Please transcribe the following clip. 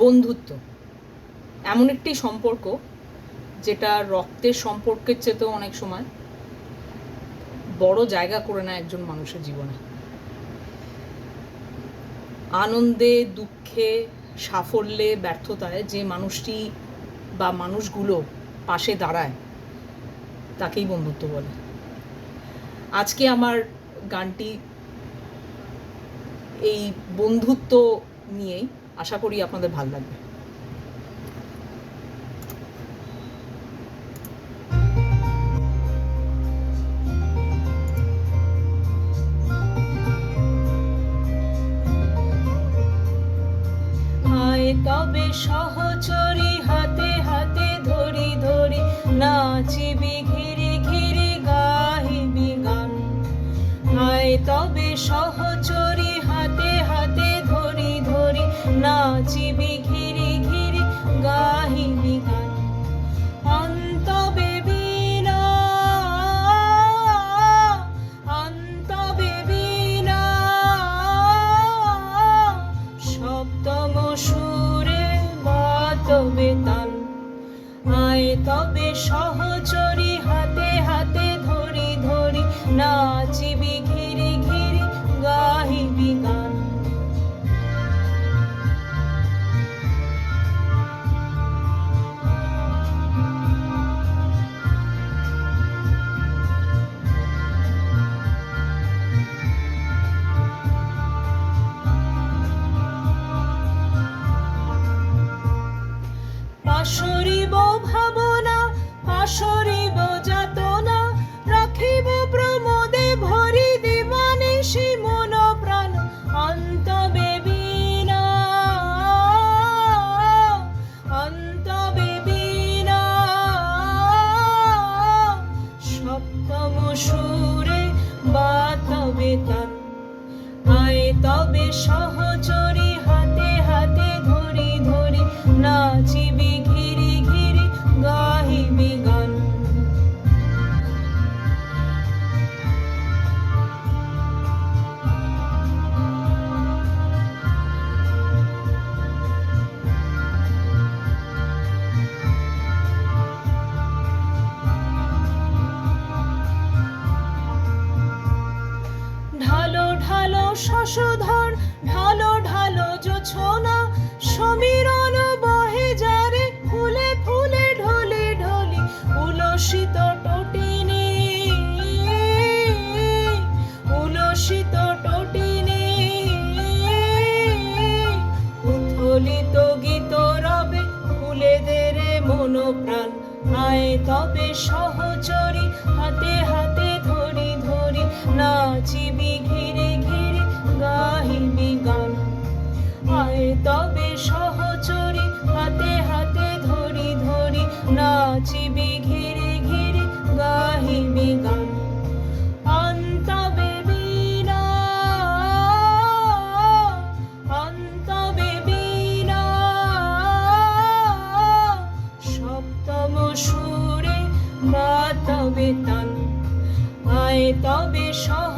বন্ধুত্ব এমন একটি সম্পর্ক যেটা রক্তের সম্পর্কের চেয়েতেও অনেক সময় বড় জায়গা করে নেয় একজন মানুষের জীবনে। আনন্দে, দুঃখে, সাফল্যে, ব্যর্থতায় যে মানুষটি বা মানুষগুলো পাশে দাঁড়ায় তাকেই বন্ধুত্ব বলে। আজকে আমার গানটি এই বন্ধুত্ব নিয়েই, আশা করি আপনাদের ভালো লাগবে। তবে সহচরী হাতে হাতে ধরি ধরি নাচিবি ঘিরি ঘিরি গাহিবি গান। আয় তবে সহচরী হাতে হাতে ধরি ধরি নাচিবি ঘিরি ঘিরি গাহিবি গান। অন্তবে বীণা অন্তবে বীণা সপ্তম সুরে বাতবে তান। আয় তবে সহচরী হাতে হাতে ধরি ধরি নাচিবি ঘিরি ঘিরি গাহিবি গান। পাশরিব ভাবনা পাশরিব যাতনা রাখিব প্রমোদে ভরি দিবানিশি মন প্রাণ। অন্তবে বীণা অন্তবে বীণা সপ্তম সুরে বাতবে তান। আয় তবে সহচরী হাতে হাতে ধরি ধরি নাচিবি ঘিরি ঘিরি গাহিবি গান। ঢালো ঢালো শশধর ঢালো ঢালো জোছনা সমীরণ বহে যারে ফুলে ফুলে ঢলি ঢলি উলসিত টটিনি উলসিত টটিনি উথলিত গীত রবে ফুলে দেরে মন প্রাণ। আয় তবে সহচরী হাতে হাতে ধরি ধরি নাচিবি ঘিরি ঘিরি গাহিবি গান। আয় তবে সহচরী হাতে হাতে ধরি ধরি নাচিবি ঘিরি ঘিরি গাহিবি গান। অন্তবে বীণা অন্তবে বীণা সপ্তম সুরে বাতবে তান। আয় তবে সহ